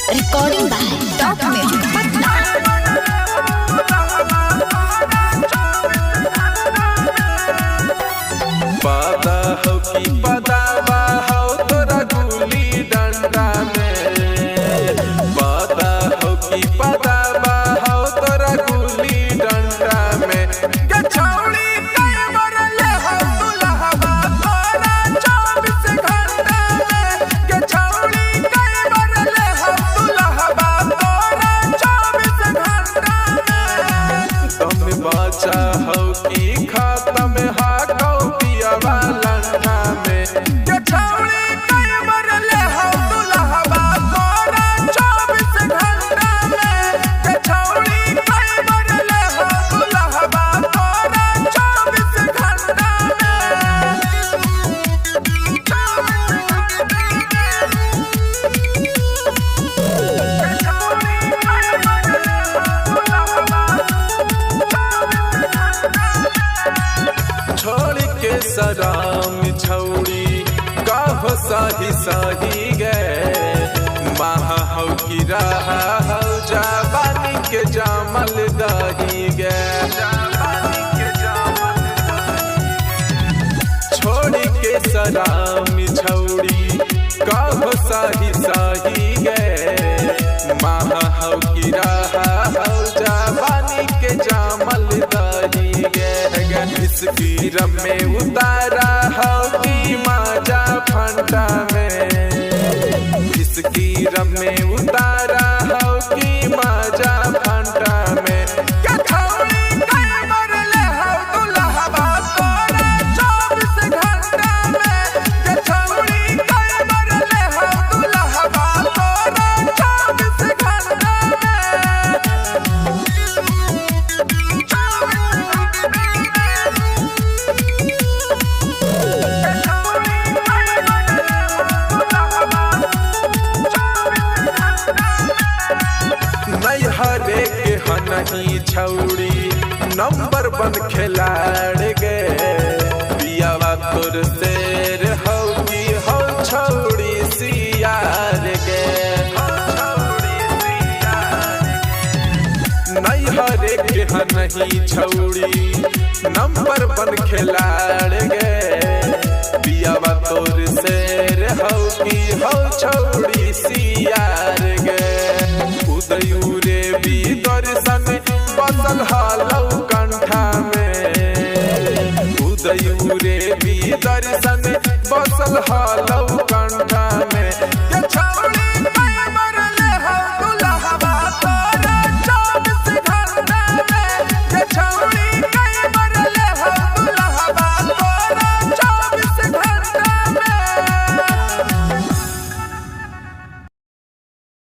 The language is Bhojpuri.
Recording by Top Music Patna. पता हो कि पतावा हो तोरा गुली डंडा में, पता हो कि पतावा हो तोरा गुली डंडा में। के छौड़ी कई मरले हो दुल्हवा तोरा 24 घंटा में, के छौड़ी कई मरले हो दुल्हवा तोरा 24 घंटा में। तुम बचा हो कि खत्म हा लंका में, के छौड़ी कई मरले हो दुल्हवा तोरा 24 घंटा में, के छौड़ी कई मरले हो दुल्हवा तोरा 24 घंटा में। छोड़ के सराम छौड़ी कहो सही सही गए, महा हो कि रहा हो जवानी के जामल दही गए। छोड़ के सराम छौड़ी कहो सही सही गए, महा हो कि रहा हो जवानी के जामल दही गए। इस पीरम में उतारा हो कि माजा फंटा में, इस कीरम में उतारा हो कि माजा फंटा में। के छौड़ी कई मरले हो दुल्हवा तोरा 24 घंटा में, के छौड़ी कई मरले हो दुल्हवा तोरा 24 घंटा में। हरे के हनही छौड़ी नंबर 1 खिलाड़ गे, पियावा तोर शेर हो कि हो छौड़ी सियार गे। नहीं हरे के हनही छौड़ी नंबर 1 खिलाड़ गे, पियावा तोर शेर हो कि हो छौड़ी सियार गे। उदयूरे भी दर्शन बसल हालौ कंठा में, उदयूरे भी दर्शन बसल हालौ कंठा